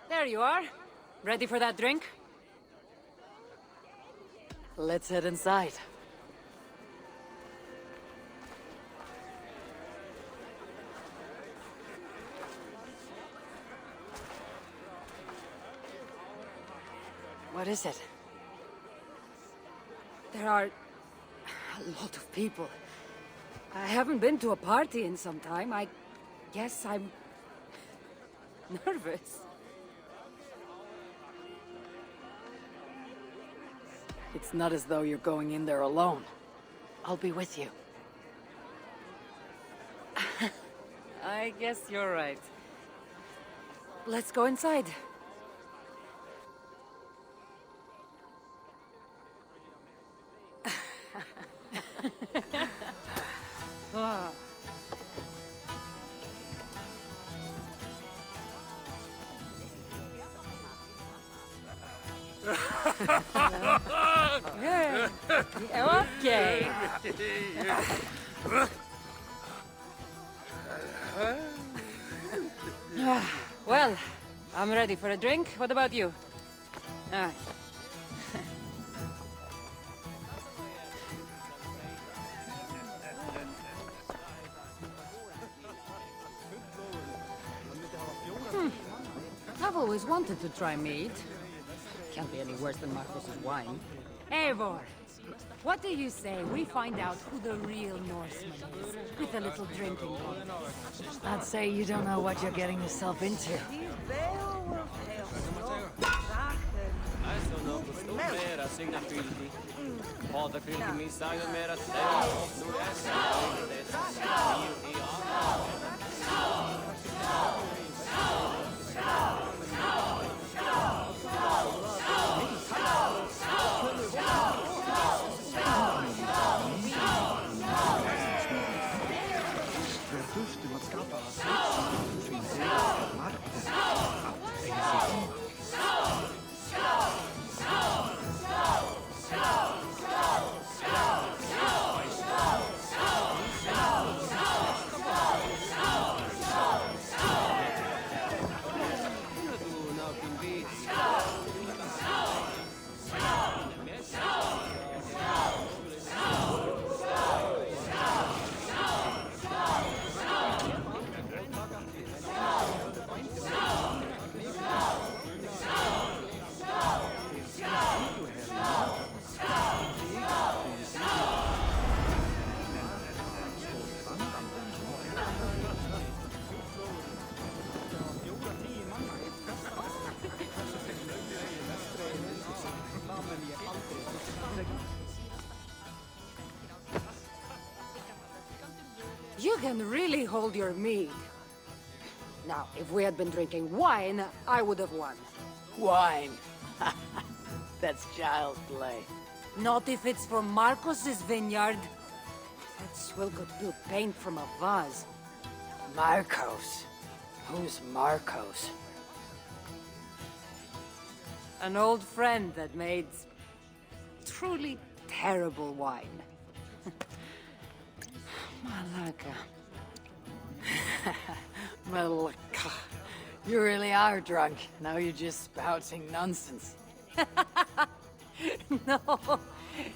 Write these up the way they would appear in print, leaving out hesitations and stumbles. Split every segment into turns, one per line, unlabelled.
There you are. Ready for that drink?
Let's head inside. What is it?
There are a lot of people. I haven't been to a party in some time. I guess I'm nervous.
It's not as though you're going in there alone. I'll be with you.
I guess you're right. Let's go inside. Ah. Yeah. Okay. Well, I'm ready for a drink. What about you? Ah. I've always wanted to try mead. Can't be any worse than Marcus's wine. Eivor, what do you say we find out who the real Norseman is with a little drinking game?
I'd say you don't know what you're getting yourself into.
You can really hold your mead. Now, if we had been drinking wine, I would have won.
Wine. That's child's play.
Not if it's from Marcus's vineyard. That swill could do paint from a vase.
Marcos. Who's Marcos?
An old friend that made truly terrible wine. Malaka.
Malaka. You really are drunk. Now you're just spouting nonsense.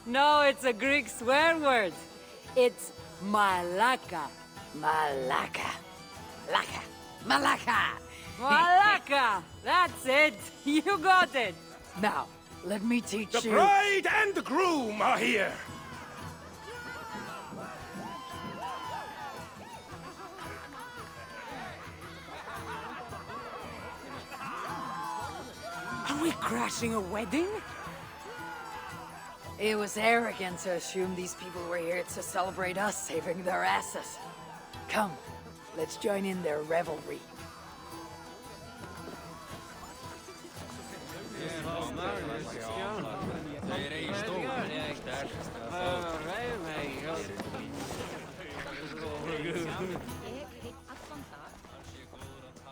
No, it's a Greek swear word. It's malaka.
Malaka. Laka. Malaka.
Malaka! That's it! You got it!
Now, let me teach you...
The bride and the groom are here!
Are we crashing a wedding?
It was arrogant to assume these people were here to celebrate us saving their asses. Come, let's join in their revelry.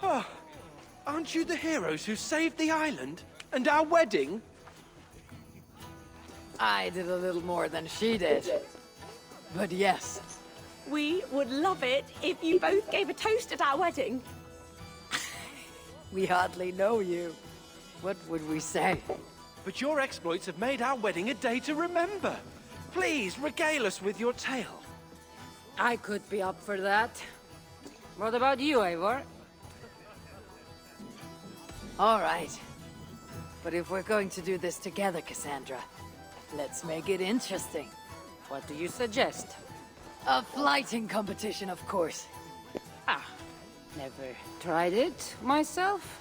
Oh, aren't you the heroes who saved the island and our wedding?
I did a little more than she did. But yes,
We would love it if you both gave a toast at our wedding.
We hardly know you. What would we say?
But your exploits have made our wedding a day to remember. Please, regale us with your tale.
I could be up for that. What about you, Eivor?
All right. But if we're going to do this together, Cassandra, let's make it interesting.
What do you suggest?
A flighting competition, of course.
Ah, never tried it myself.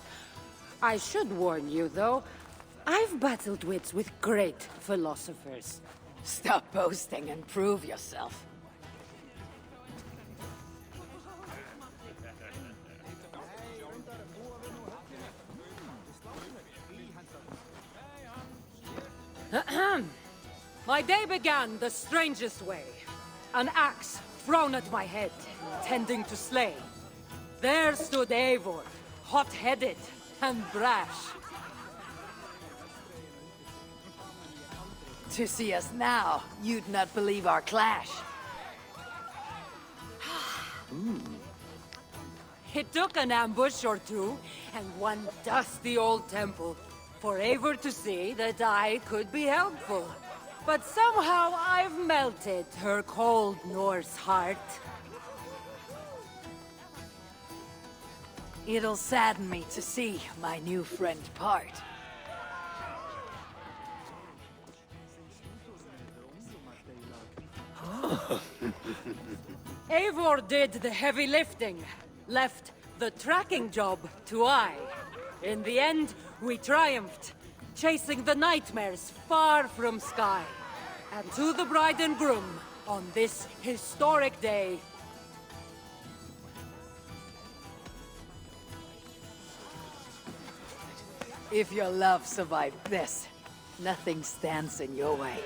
I should warn you, though, I've battled wits with great philosophers.
Stop boasting and prove yourself.
My day began the strangest way. An axe thrown at my head, tending to slay. There stood Eivor, hot-headed and brash.
To see us now, you'd not believe our clash.
It took an ambush or two, and one dusty old temple, for Eivor to see that I could be helpful. But somehow I've melted her cold Norse heart.
It'll sadden me to see my new friend part.
Eivor did the heavy lifting, left the tracking job to I. In the end, we triumphed, chasing the nightmares far from Sky. And to the bride and groom, on this historic day,
If your love survived this, nothing stands in your way.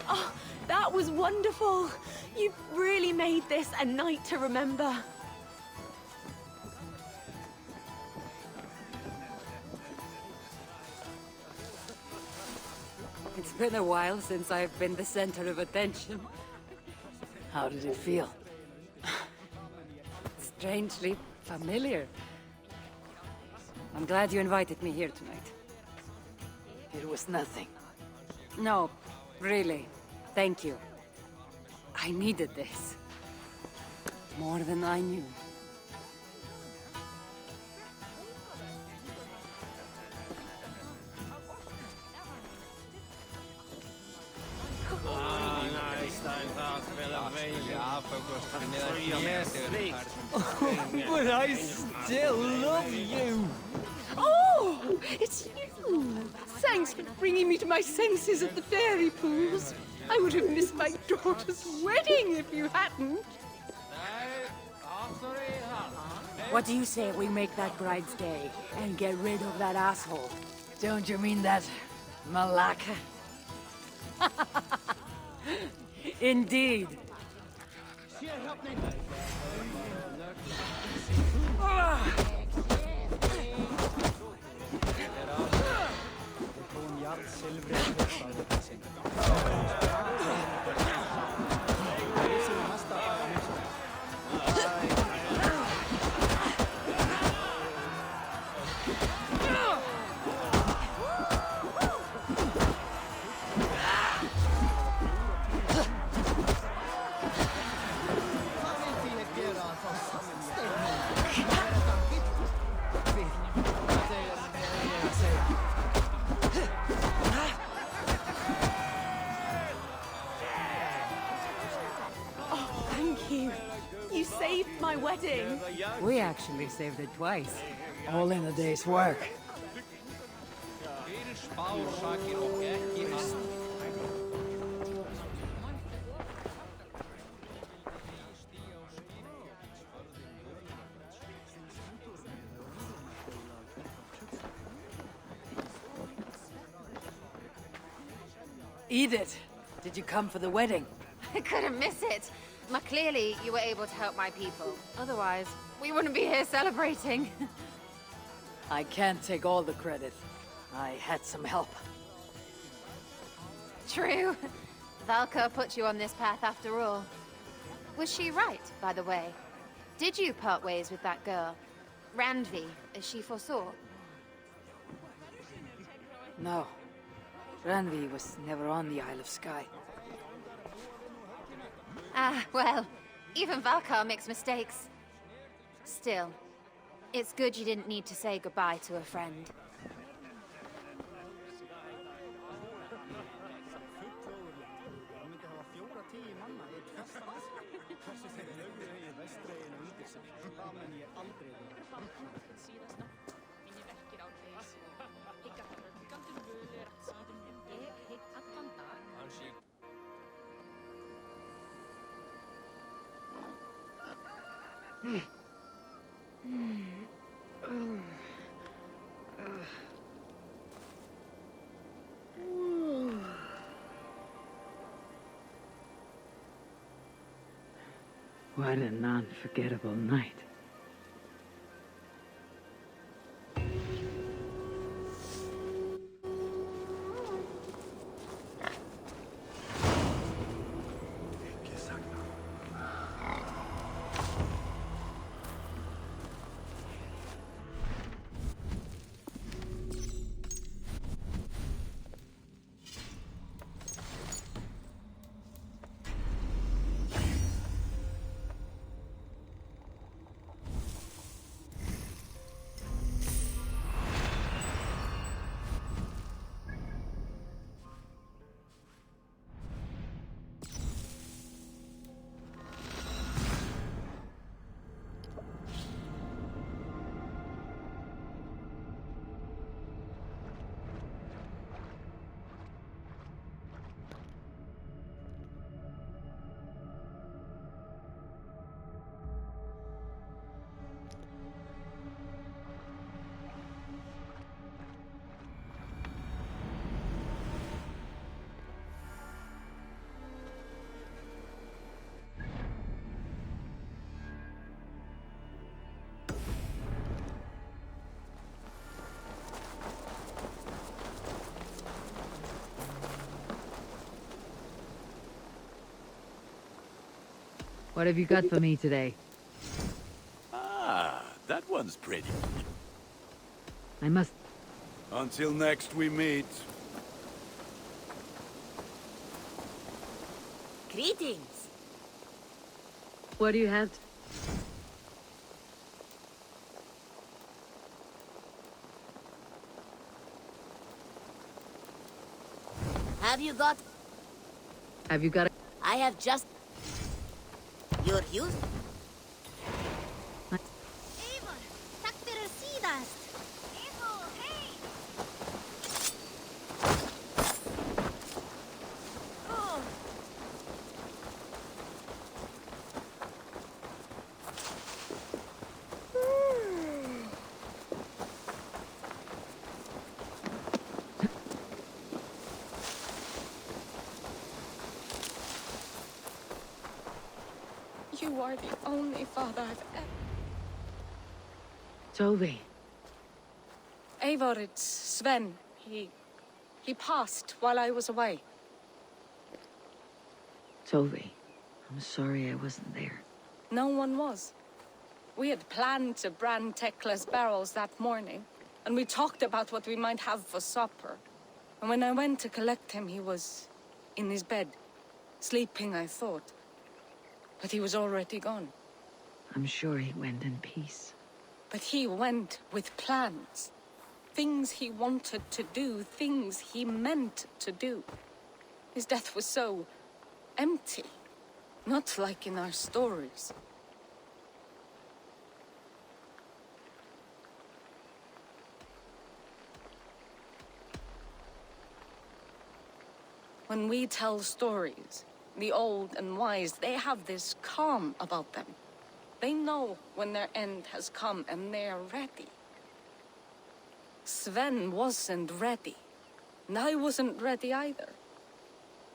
Oh, that was wonderful. You've really made this a night to remember.
it's been a while since I've been the center of attention.
How did it feel?
Strangely familiar. I'm glad you invited me here tonight.
It was nothing.
No, really. Thank you. I needed this. More than I knew.
But I still love you!
Oh, it's you! Thanks for bringing me to my senses at the fairy pools. I would have missed my daughter's wedding if you hadn't.
What do you say we make that bride's day and get rid of that asshole?
Don't you mean that Malaka?
Indeed.
Thank you. You saved my wedding.
We actually saved it twice.
All in a day's work. Edith, did you come for the wedding?
I couldn't miss it. But clearly, you were able to help my people. Otherwise, we wouldn't be here celebrating.
I can't take all the credit. I had some help.
True. Valka put you on this path after all. Was she right, by the way? Did you part ways with that girl? Randvi, as she foresaw?
No. Ranvi was never on the Isle of Skye.
Ah, well, even Valkar makes mistakes. Still, it's good you didn't need to say goodbye to a friend.
What an unforgettable night.
What have you got for me today?
Ah, that one's pretty.
I must...
Until next we meet.
Greetings.
What do you have?
Have you got...
Have you got a...
I have just... You're used? Eivor, takk síðast. Eivor, hey! Oh.
You are the only father I've ever...
Toby.
Eivor, it's Sven. He passed while I was away.
Toby. I'm sorry I wasn't there.
No one was. We had planned to brand Tekla's barrels that morning, and we talked about what we might have for supper. And when I went to collect him, he was in his bed, sleeping, I thought. But he was already gone.
I'm sure he went in peace.
But he went with plans. Things he wanted to do, things he meant to do. His death was so empty. Not like in our stories. When we tell stories, the old and wise, they have this calm about them. They know when their end has come and they're ready. Sven wasn't ready. And I wasn't ready either.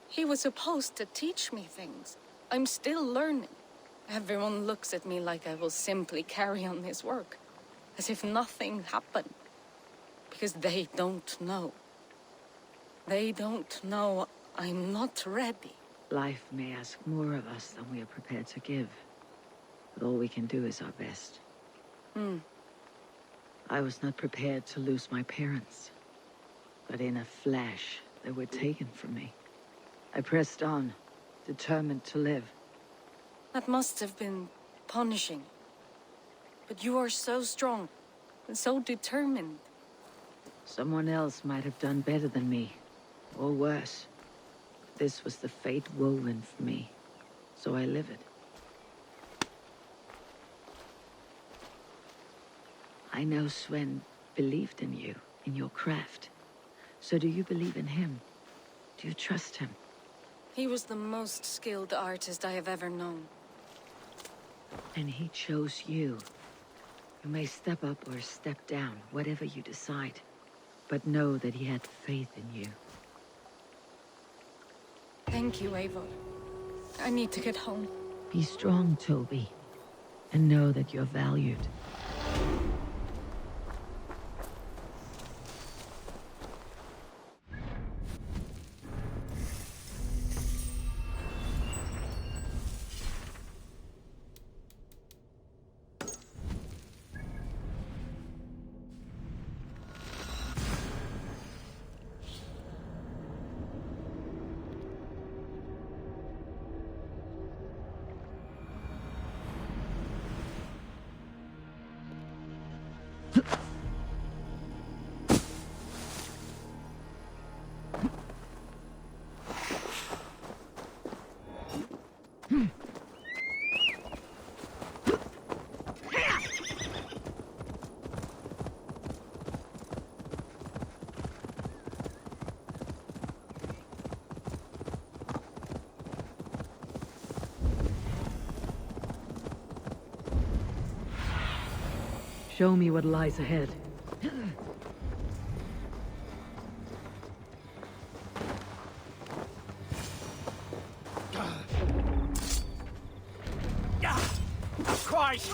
He was supposed to teach me things. I'm still learning. Everyone looks at me like I will simply carry on his work. As if nothing happened. Because they don't know. They don't know I'm not ready.
Life may ask more of us than we are prepared to give. But all we can do is our best. I was not prepared to lose my parents. But in a flash, they were taken from me. I pressed on, determined to live.
That must have been punishing. But you are so strong and so determined.
Someone else might have done better than me, or worse. This was the fate woven for me, so I live it. I know Sven believed in you, in your craft. So do you believe in him? Do you trust him?
He was the most skilled artist I have ever known.
And he chose you. You may step up or step down, whatever you decide. But know that he had faith in you.
Thank you, Eivor. I need to get home.
Be strong, Toby. And know that you're valued. Show me what lies ahead.
Christ!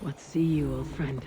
What see you, old friend?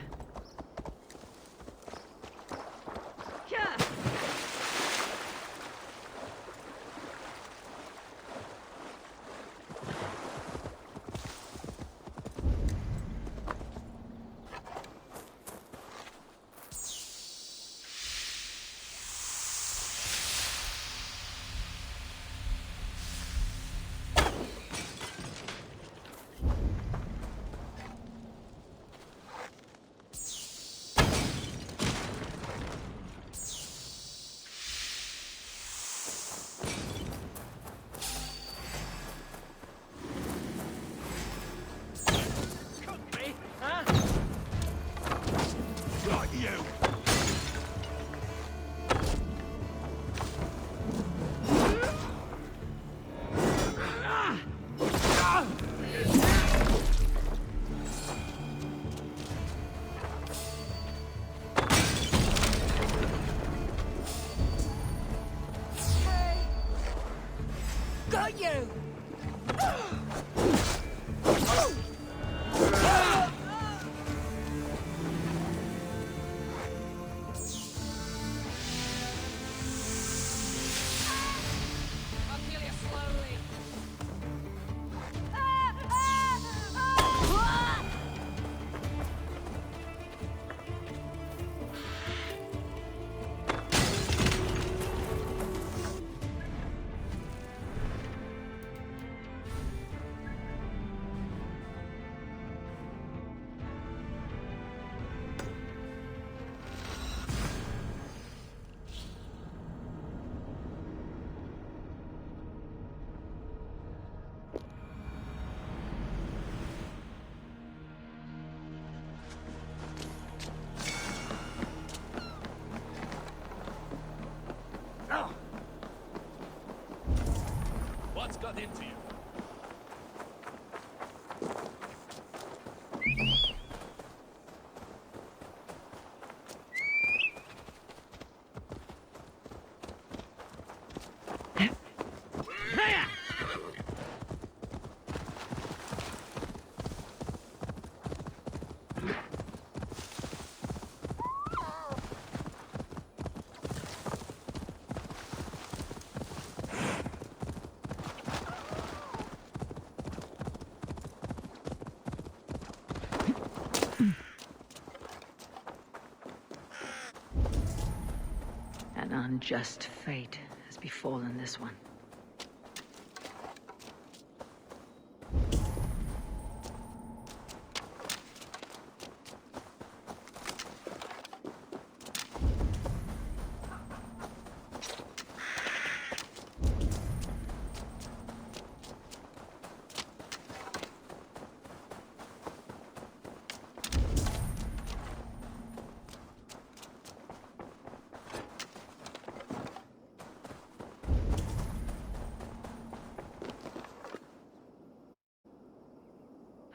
unjust fate has befallen this one.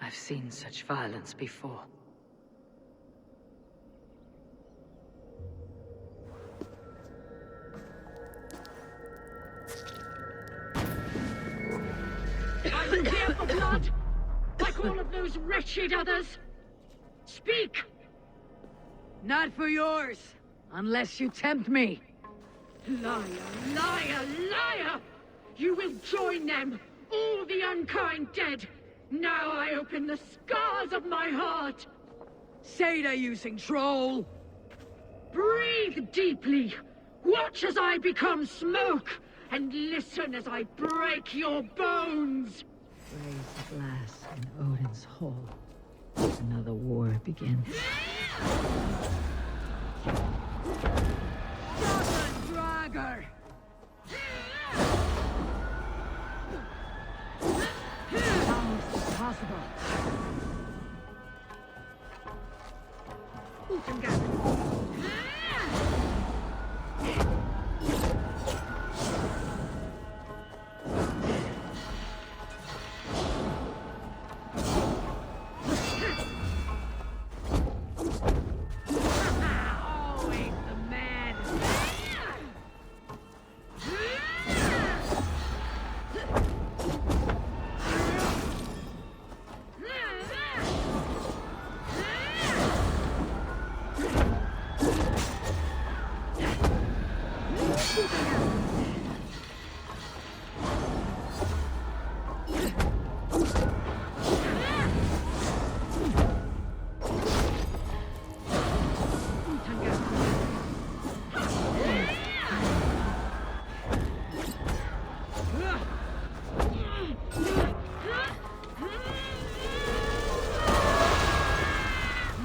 I've seen such violence before.
Are you here for blood? Like all of those wretched others? Speak!
Not for yours, unless you tempt me.
Liar, liar, liar! You will join them, all the unkind dead. Now I open the scars of my heart.
Say they're using troll.
Breathe deeply. Watch as I become smoke, and listen as I break your bones.
Raise the glass in Odin's hall. Another war begins. Dragger! Almost impossible.
Always the man.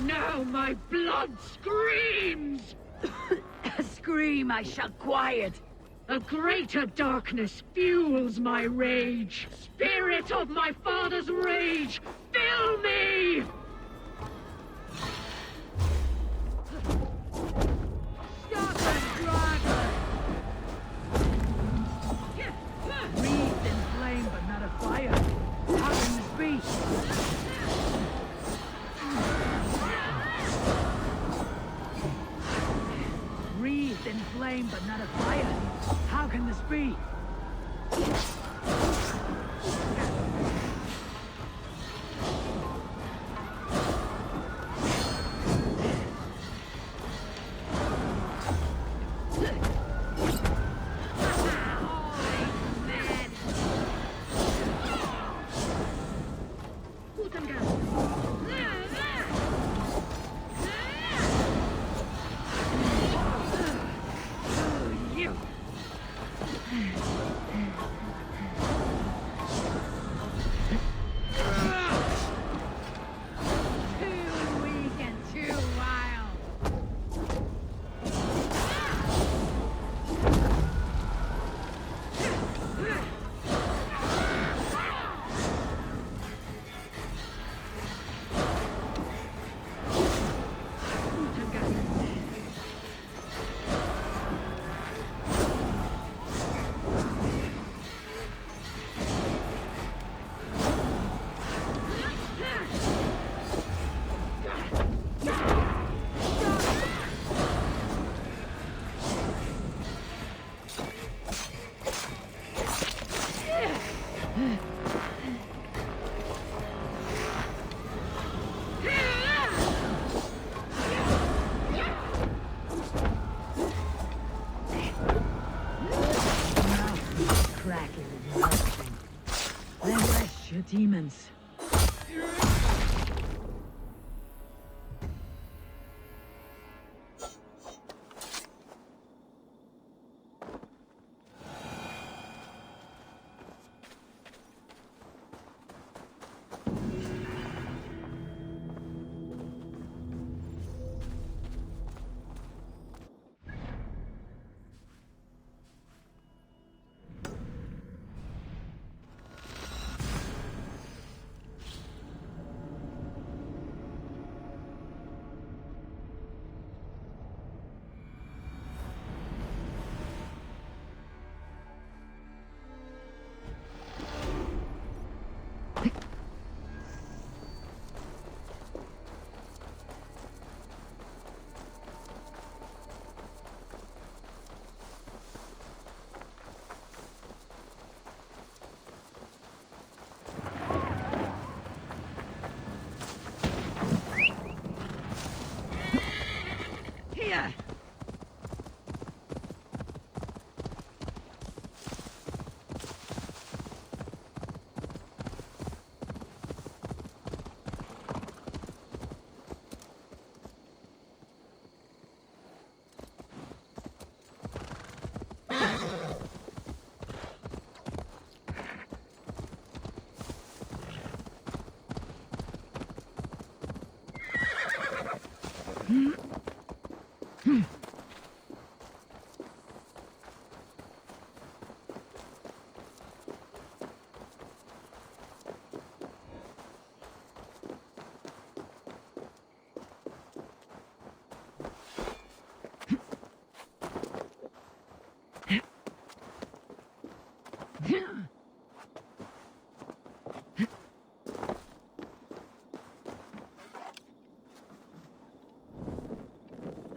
Now my blood screams!
A scream I shall quiet.
A greater darkness fuels my rage. Spirit of my father's rage, fill me!
Stop that driver! Wreathed in flame but not a fire. How can this be? Wreathed in flame but not a fire. How can this be? Demons.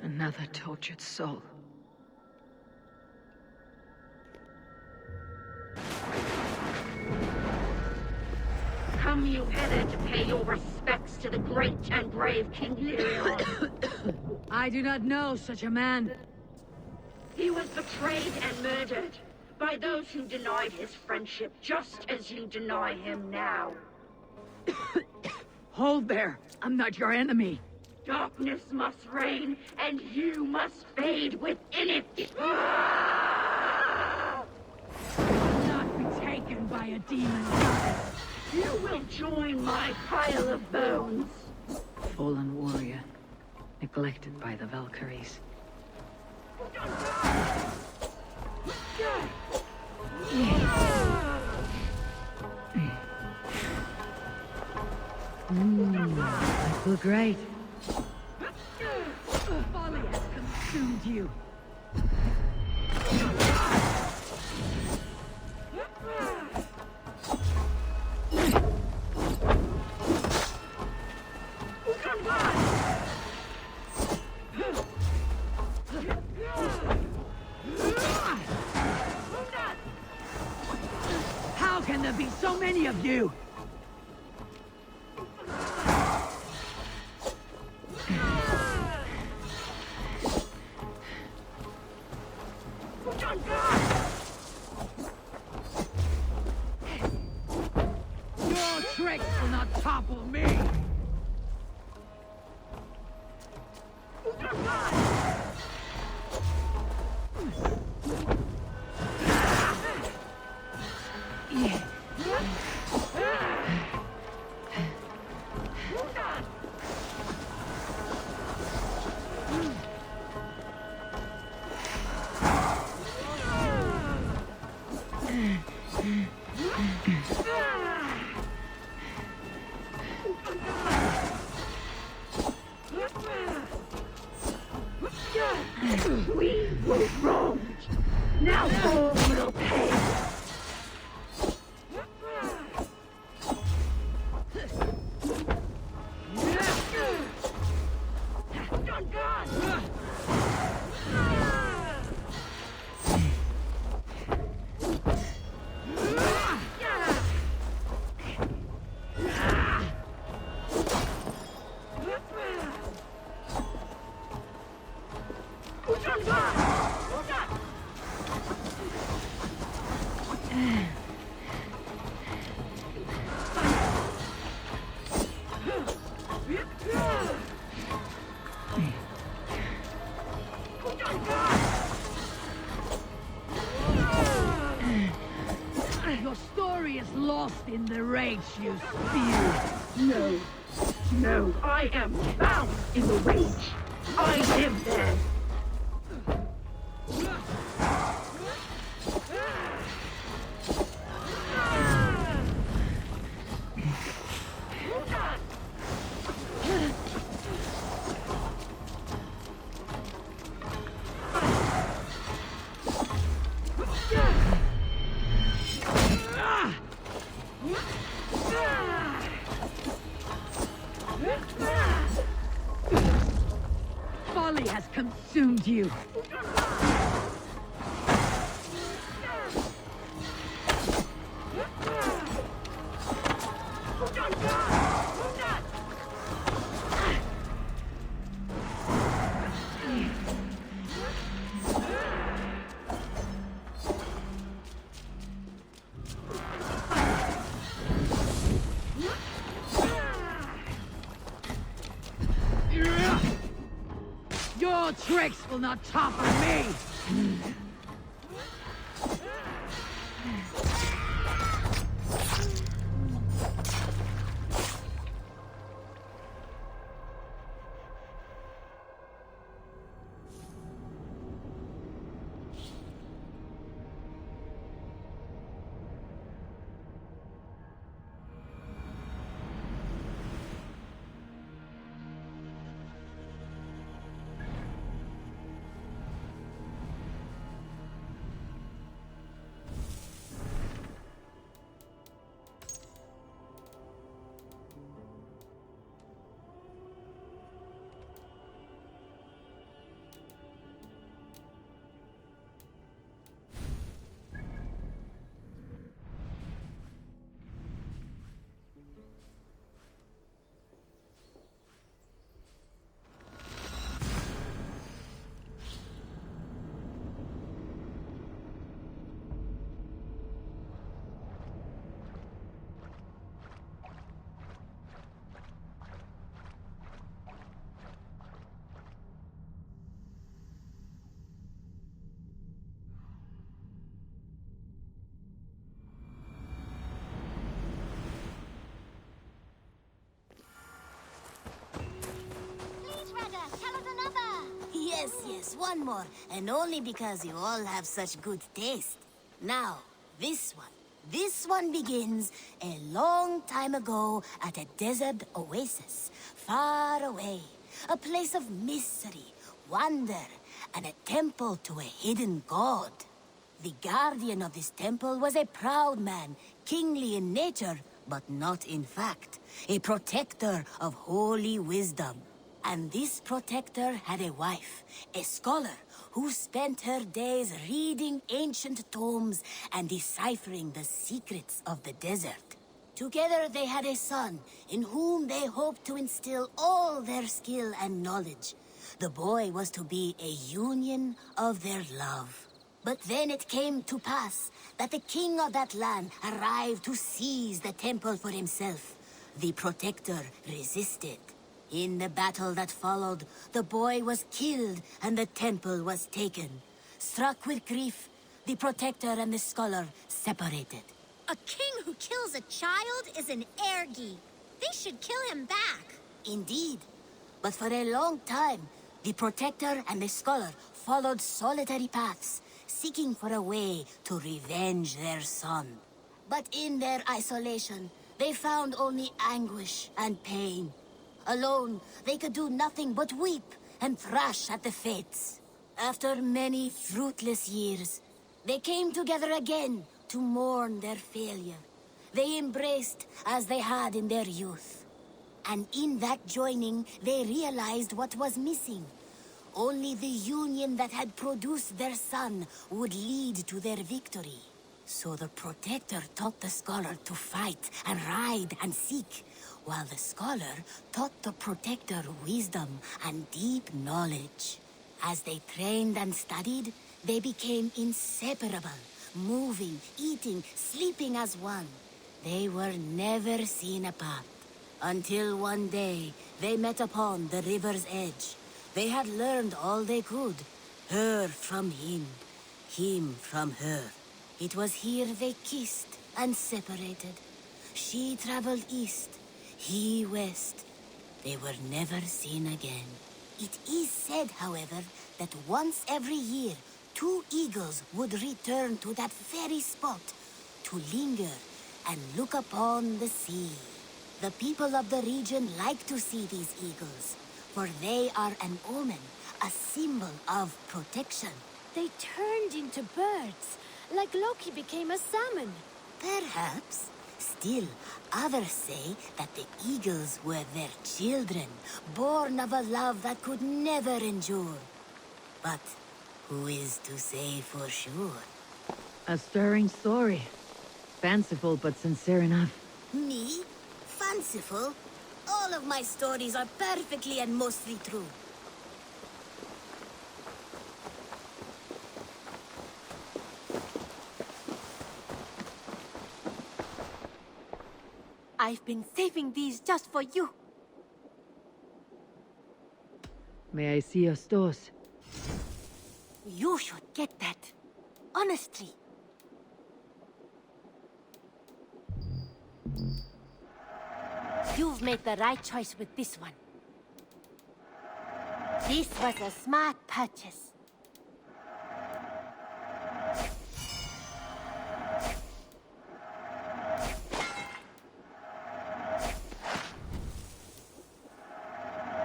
Another tortured soul.
Come you hither to pay your respects to the great and brave King Leon.
I do not know such a man.
He was betrayed and murdered by those who denied his friendship, just as you deny him now.
Hold there. I'm not your enemy.
Darkness must reign, and you must fade within it.
Not be taken by a demon goddess.
You will join my pile of bones.
Fallen warrior. Neglected by the Valkyries. I feel great. Folly has consumed you. How can there be so many of you? Your tricks will not topple me!
We were wronged. Now all will pay.
Your story is lost in the rage you spew.
No. No, I am bound in the rage. I live there.
Folly has consumed you. Your tricks will not topple me!
Yes, one more, and only because you all have such good taste. Now, this one. This one begins a long time ago at a desert oasis, far away. A place of mystery, wonder, and a temple to a hidden god. The guardian of this temple was a proud man, kingly in nature, but not in fact. A protector of holy wisdom. And this protector had a wife, a scholar, who spent her days reading ancient tomes and deciphering the secrets of the desert. Together they had a son, in whom they hoped to instill all their skill and knowledge. The boy was to be a union of their love. But then it came to pass that the king of that land arrived to seize the temple for himself. The protector resisted. In the battle that followed, the boy was killed and the temple was taken. Struck with grief, the protector and the scholar separated. A king who kills a child is an ergi. They should kill him back.
Indeed. But for a long time, the protector and the scholar followed solitary paths, seeking for a way to revenge their son. But in their isolation, they found only anguish and pain. Alone, they could do nothing but weep and thrash at the fates. After many fruitless years, they came together again to mourn their failure. They embraced as they had in their youth. And in that joining, they realized what was missing. Only the union that had produced their son would lead to their victory. So the protector taught the scholar to fight and ride and seek, while the scholar taught the protector wisdom and deep knowledge. As they trained and studied, they became inseparable, moving, eating, sleeping as one. They were never seen apart, until one day they met upon the river's edge. They had learned all they could, her from him from her. It was here they kissed and separated. She traveled east, he west. They were never seen again. It is said, however, that once every year, 2 eagles would return to that very spot to linger and look upon the sea. The people of the region like to see these eagles, for they are an omen, a symbol of protection.
They turned into birds, like Loki became a salmon.
Perhaps. Still, others say that the eagles were their children, born of a love that could never endure. But who is to say for sure?
A stirring story. Fanciful, but sincere enough.
Me? Fanciful? All of my stories are perfectly and mostly true.
I've been saving these just for you.
May I see your stores?
You should get that. Honestly. You've made the right choice with this one. This was a smart purchase.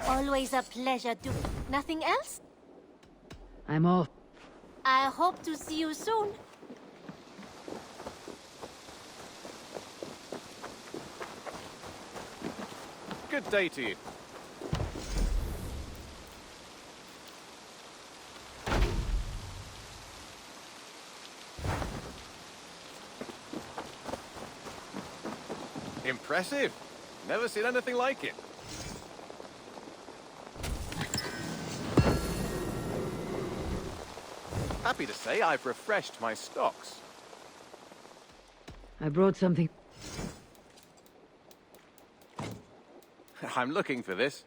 Always a pleasure to... Nothing else?
I'm off.
I hope to see you soon.
Good day to you. Impressive. Never seen anything like it. Happy to say I've refreshed my stocks.
I brought something.
I'm looking for this.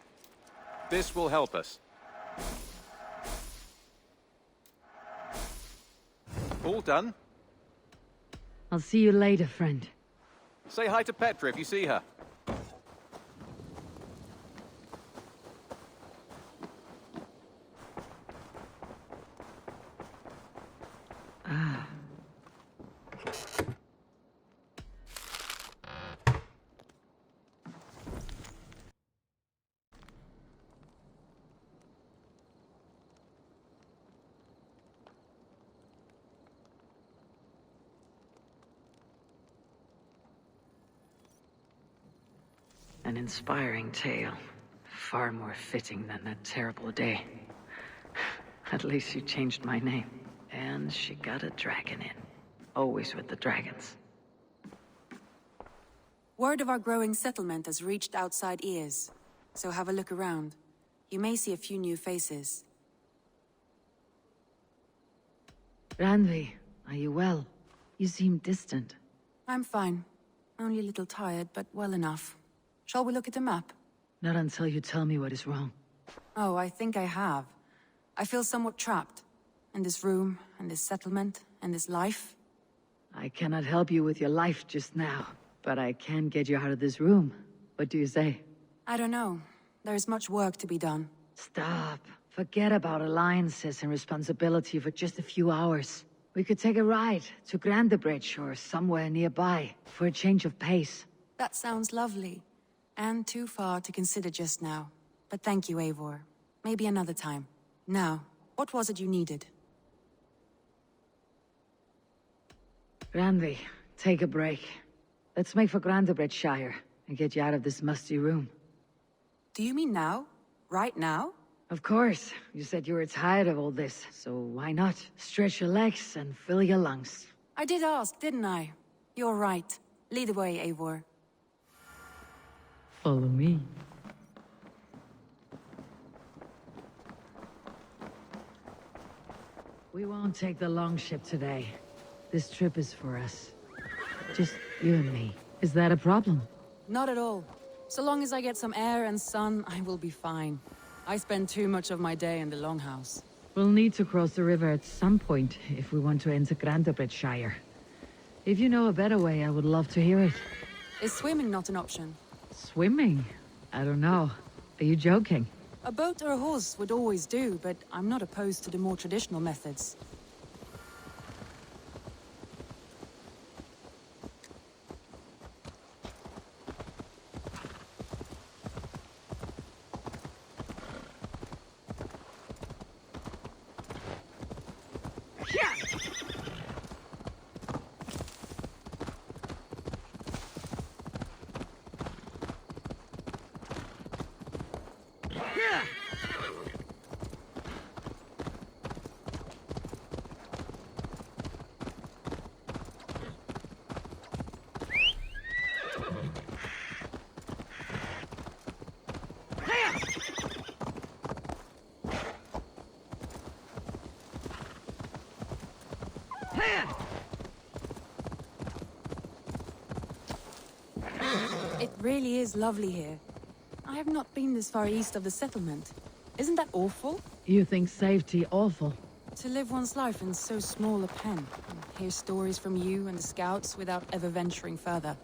This will help us. All done.
I'll see you later, friend.
Say hi to Petra if you see her.
An inspiring tale. Far more fitting than that terrible day. At least you changed my name. And she got a dragon in. Always with the dragons.
Word of our growing settlement has reached outside ears. So have a look around. You may see a few new faces.
Randvi, are you well? You seem distant.
I'm fine. Only a little tired, but well enough. Shall we look at the map?
Not until you tell me what is wrong.
Oh, I think I have. I feel somewhat trapped. In this room, and this settlement, and this life.
I cannot help you with your life just now, but I can get you out of this room. What do you say?
I don't know. There is much work to be done.
Stop. Forget about alliances and responsibility for just a few hours. We could take a ride to Grandebridge or somewhere nearby for a change of pace.
That sounds lovely. And too far to consider just now. But thank you, Eivor. Maybe another time. Now, what was it you needed?
Randvi, take a break. Let's make for Grandebridgeshire and get you out of this musty room.
Do you mean now? Right now?
Of course. You said you were tired of all this, so why not? Stretch your legs and fill your lungs.
I did ask, didn't I? You're right. Lead the way, Eivor.
Follow me. We won't take the long ship today. This trip is for us. Just you and me. Is that a problem?
Not at all. So long as I get some air and sun, I will be fine. I spend too much of my day in the Longhouse.
We'll need to cross the river at some point if we want to enter Grandebridgeshire. If you know a better way, I would love to hear it.
Is swimming not an option?
Swimming? I don't know. Are you joking?
A boat or a horse would always do, but I'm not opposed to the more traditional methods. It really is lovely here. I have not been this far east of the settlement. Isn't that awful?
You think safety awful?
To live one's life in so small a pen, and hear stories from you and the scouts without ever venturing further.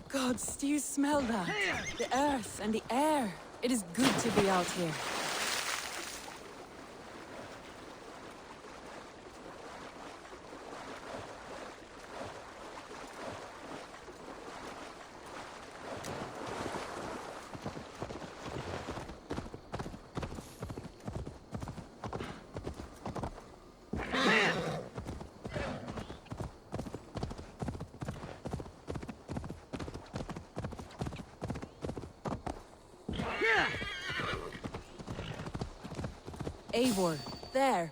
Gods, do you smell that? The earth and the air. It is good to be out here. Eivor, there.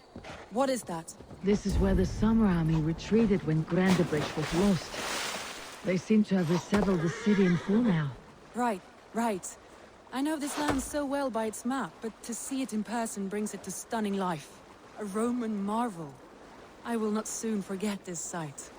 What is that?
This is where the Summer Army retreated when Grandebridge was lost. They seem to have resettled the city in full now.
Right, right. I know this land so well by its map, but to see it in person brings it to stunning life. A Roman marvel. I will not soon forget this sight.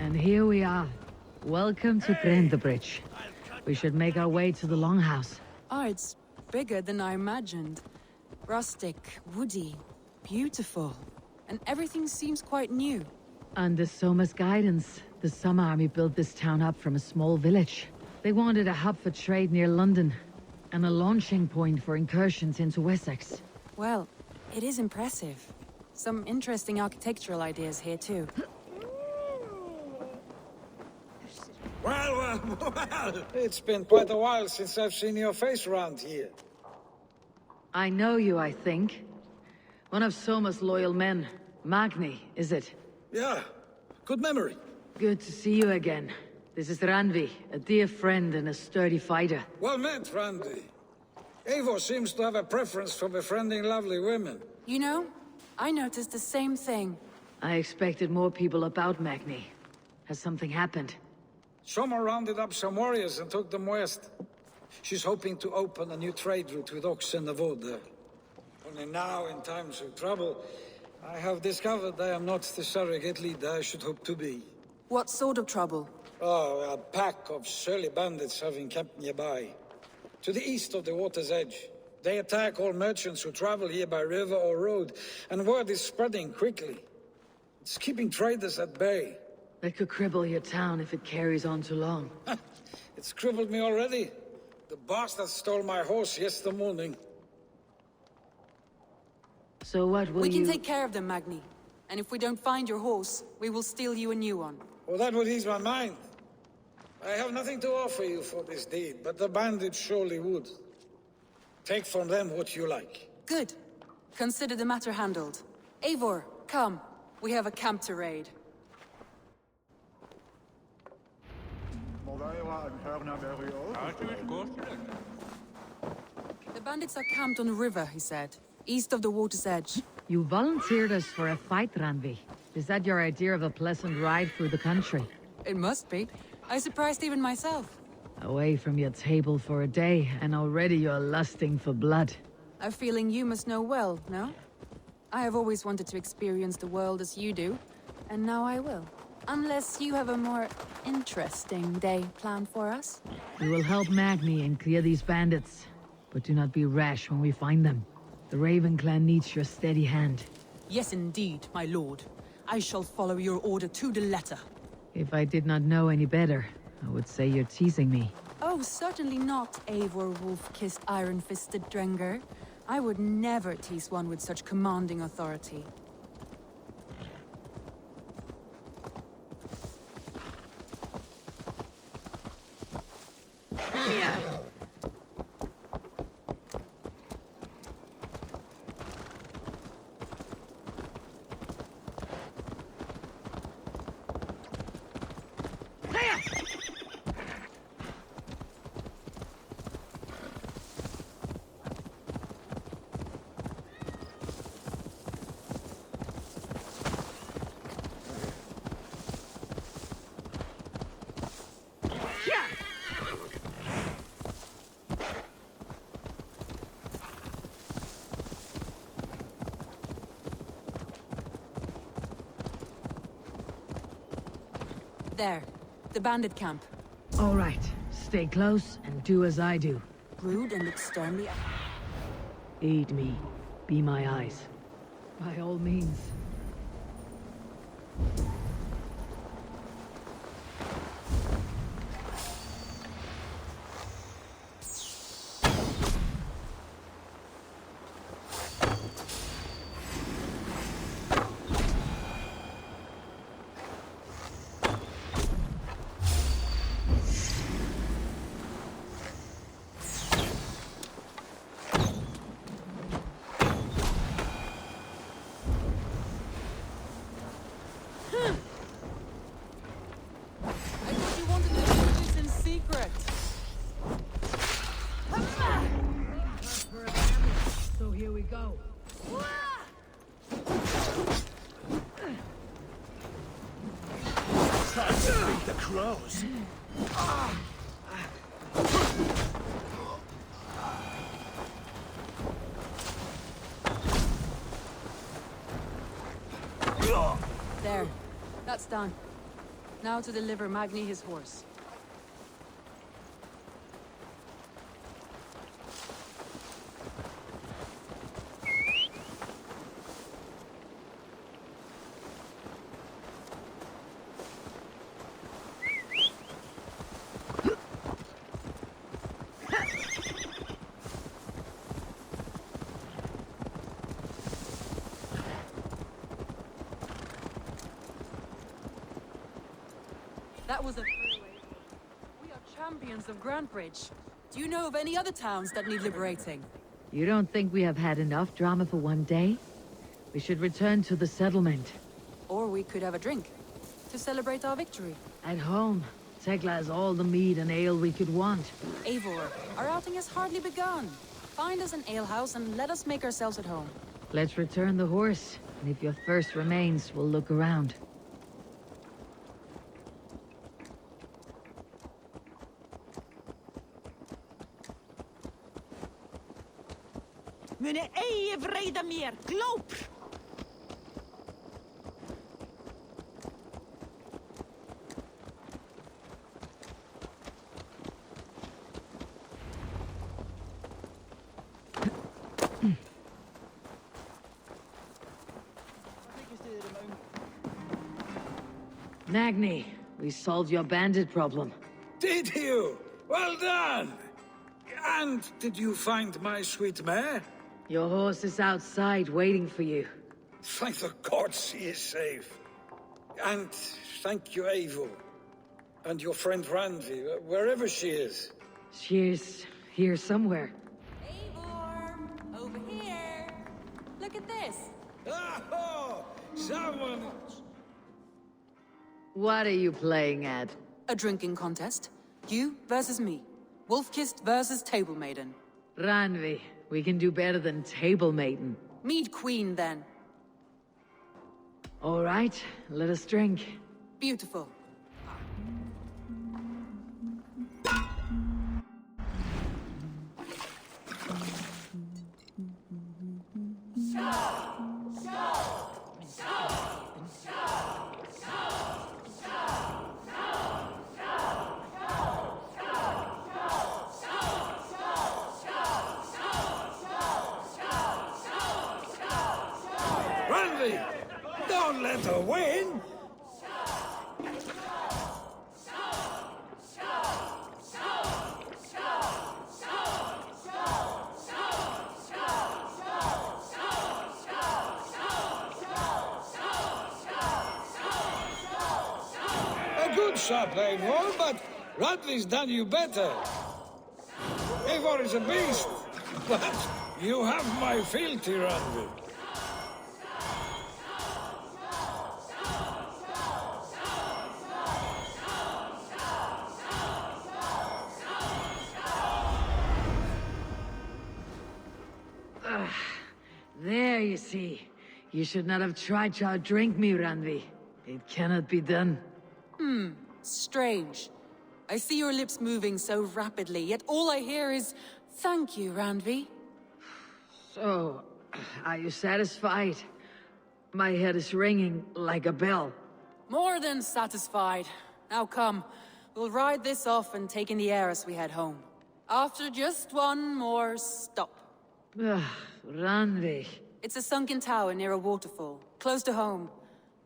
And here we are. Welcome to Grandebridge. We should make our way to the Longhouse.
Oh, it's bigger than I imagined. Rustic, woody, beautiful. and everything seems quite new.
Under Soma's guidance, the Summer Army built this town up from a small village. They wanted a hub for trade near London, and a launching point for incursions into Wessex.
Well, it is impressive. Some interesting architectural ideas here too.
Well, it's been quite a while since I've seen your face around here.
I know you, I think. One of Soma's loyal men. Magni, is it?
Yeah, good memory.
Good to see you again. This is Randvi, a dear friend and a sturdy fighter.
Well met, Randvi. Eivor seems to have a preference for befriending lovely women.
You know, I noticed the same thing.
I expected more people about Magni. Has something happened?
Soma rounded up some warriors and took them west. She's hoping to open a new trade route with Ox and Avod there. Only now, in times of trouble, I have discovered I am not the surrogate leader I should hope to be.
What sort of trouble?
Oh, a pack of surly bandits have encamped nearby. To the east of the water's edge. They attack all merchants who travel here by river or road, and word is spreading quickly. It's keeping traders at bay.
That could cripple your town if it carries on too long.
It's crippled me already. The bastard stole my horse yesterday morning.
So what will
We
you...
can take care of them, Magni. And if we don't find your horse, we will steal you a new one.
Well, that would ease my mind. I have nothing to offer you for this deed, but the bandits surely would. Take from them what you like.
Good. Consider the matter handled. Eivor, come. We have a camp to raid. The bandits are camped on the river, he said. East of the water's edge.
You volunteered us for a fight, Randvi. Is that your idea of a pleasant ride through the country?
It must be. I surprised even myself.
Away from your table for a day, and already you're lusting for blood.
A feeling you must know well, no? I have always wanted to experience the world as you do, and now I will. Unless you have a more interesting day planned for us?
We will help Magni and clear these bandits. But do not be rash when we find them. The Raven clan needs your steady hand.
Yes, indeed, my lord. I shall follow your order to the letter.
If I did not know any better, I would say you're teasing me.
Oh, certainly not, Eivor wolf-kissed iron-fisted Drenger. I would never tease one with such commanding authority. There. The bandit camp.
All right. Stay close and do as I do.
Rude and externally...
Aid me. Be my eyes. By all means.
Crows.
There. That's done. Now to deliver Magni his horse. That was a throwaway. We are champions of Grantbridge. Do you know of any other towns that need liberating?
You don't think we have had enough drama for one day? We should return to the settlement.
Or we could have a drink to celebrate our victory.
At home, Tekla has all the mead and ale we could want.
Eivor, our outing has hardly begun. Find us an alehouse and let us make ourselves at home.
Let's return the horse, and if your thirst remains, we'll look around.
Mune eie vrede meer, kloop!
Magni, we solved your bandit problem.
Did you? Well done! And did you find my sweet mare?
Your horse is outside waiting for you.
Thank the gods he is safe. And thank you, Eivor. And your friend Randvi, wherever she is.
She's here somewhere.
Eivor! Over here! Look at this!
Oh, someone...
What are you playing at?
A drinking contest. You versus me. Wolf-Kissed versus Table Maiden.
Ranvi, we can do better than Table Maiden.
Mead Queen, then.
All right, let us drink.
Beautiful.
Randvi! Don't let her win! A good shot, Eivor, but Radley's done you better. Eivor is a beast, but you have my fealty, Radley.
There, you see. You should not have tried to outdrink me, Ranvi. It cannot be done.
Strange. I see your lips moving so rapidly, yet all I hear is, "Thank you, Randvi."
So, are you satisfied? My head is ringing like a bell.
More than satisfied. Now come, we'll ride this off and take in the air as we head home. After just one more stop.
Ranvi.
It's a sunken tower near a waterfall, close to home.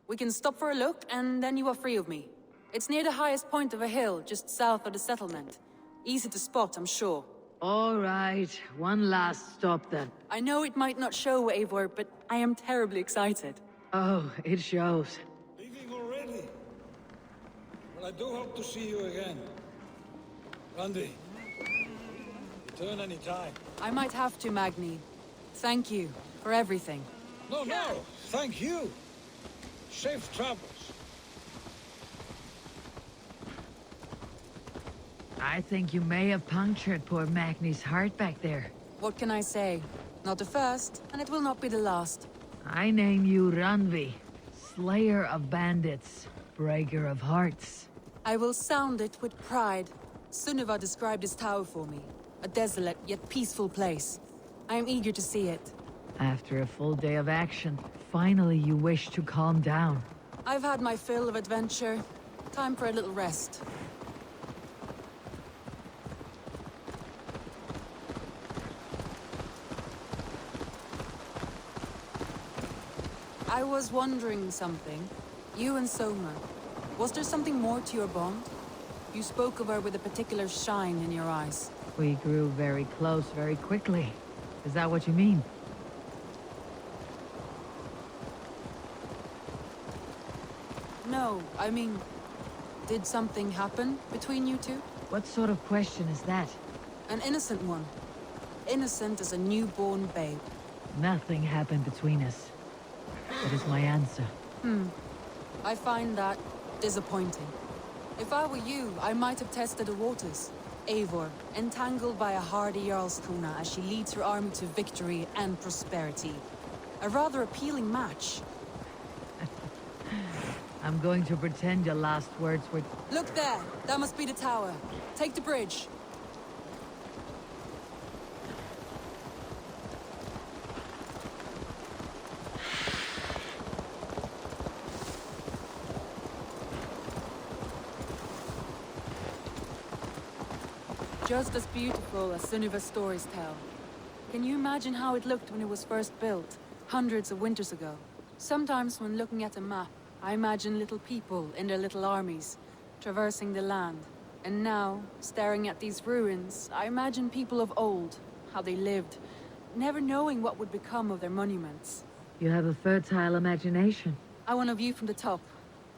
We can stop for a look, and then you are free of me. It's near the highest point of a hill, just south of the settlement. Easy to spot, I'm sure.
All right, one last stop then.
I know it might not show, Eivor, but I am terribly excited.
Oh, it shows.
Leaving already? Well, I do hope to see you again. Randy, return any time.
I might have to, Magni. Thank you for everything.
No, thank you. Safe travels.
I think you may have punctured poor Magni's heart back there.
What can I say? Not the first, and it will not be the last.
I name you Ranvi, Slayer of Bandits, Breaker of Hearts.
I will sound it with pride. Sunniva described this tower for me. A desolate yet peaceful place. I am eager to see it.
After a full day of action, finally you wish to calm down.
I've had my fill of adventure. Time for a little rest. I was wondering something. You and Soma. Was there something more to your bond? You spoke of her with a particular shine in your eyes.
We grew very close very quickly. Is that what you mean?
No, I mean... Did something happen between you two?
What sort of question is that?
An innocent one. Innocent as a newborn babe.
Nothing happened between us. That is my answer.
I find that disappointing. If I were you, I might have tested the waters. Eivor, entangled by a hardy Jarlskona as she leads her army to victory and prosperity. A rather appealing match.
I'm going to pretend your last words were...
Look there! That must be the tower. Take the bridge. Just as beautiful as Sunniva's stories tell. Can you imagine how it looked when it was first built, hundreds of winters ago? Sometimes when looking at a map, I imagine little people in their little armies, traversing the land. And now, staring at these ruins, I imagine people of old, how they lived, never knowing what would become of their monuments.
You have a fertile imagination.
I want a view from the top.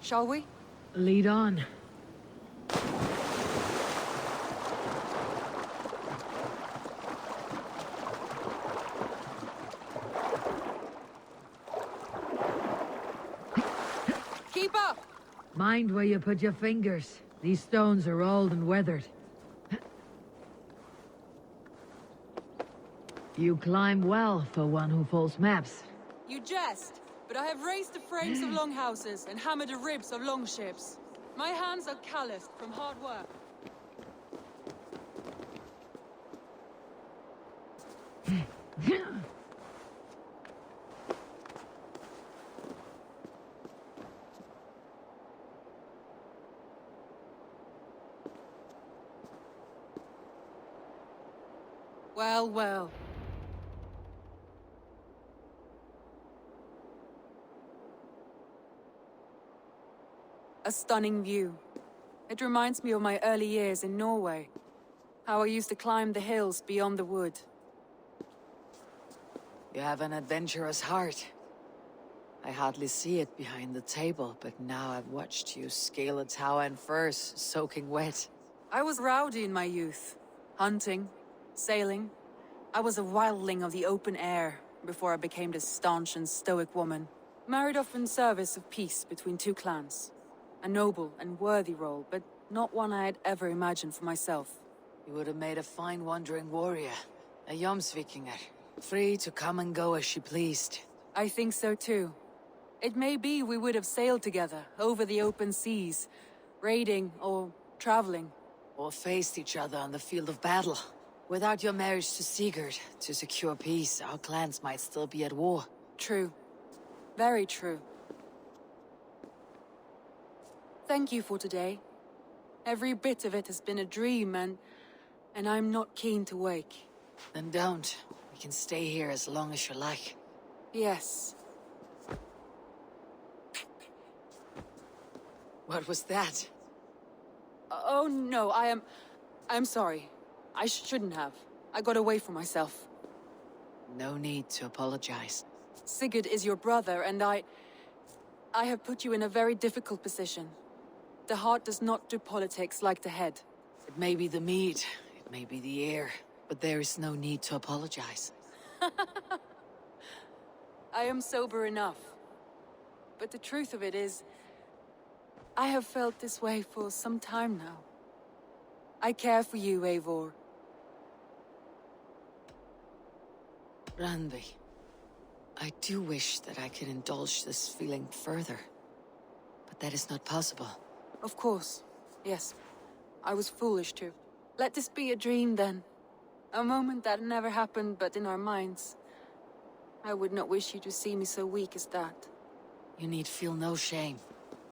Shall we?
Lead on.
Keep up!
Mind where you put your fingers. These stones are old and weathered. You climb well for one who folds maps.
You jest, but I have raised the frames of longhouses and hammered the ribs of longships. My hands are calloused from hard work. Well, well. A stunning view. It reminds me of my early years in Norway. How I used to climb the hills beyond the wood.
You have an adventurous heart. I hardly see it behind the table, but now I've watched you scale a tower in furs, soaking wet.
I was rowdy in my youth. Hunting, sailing. I was a wildling of the open air, before I became this staunch and stoic woman. Married off in service of peace between two clans. A noble and worthy role, but not one I had ever imagined for myself.
You would have made a fine wandering warrior. A Jomsvikinger. Free to come and go as she pleased.
I think so too. It may be we would have sailed together, over the open seas, raiding or traveling.
Or faced each other on the field of battle. Without your marriage to Sigurd, to secure peace, our clans might still be at war.
True. Very true. Thank you for today. Every bit of it has been a dream, and I'm not keen to wake.
Then don't. We can stay here as long as you like.
Yes.
What was that?
Oh no, I'm sorry. I shouldn't have. I got away from myself.
No need to apologize.
Sigurd is your brother, and I have put you in a very difficult position. The heart does not do politics like the head.
It may be the meat, it may be the air, but there is no need to apologize.
I am sober enough. But the truth of it is, I have felt this way for some time now. I care for you, Eivor.
Randvi, I do wish that I could indulge this feeling further. But that is not possible.
Of course. Yes. I was foolish to. Let this be a dream, then. A moment that never happened but in our minds. I would not wish you to see me so weak as that.
You need feel no shame.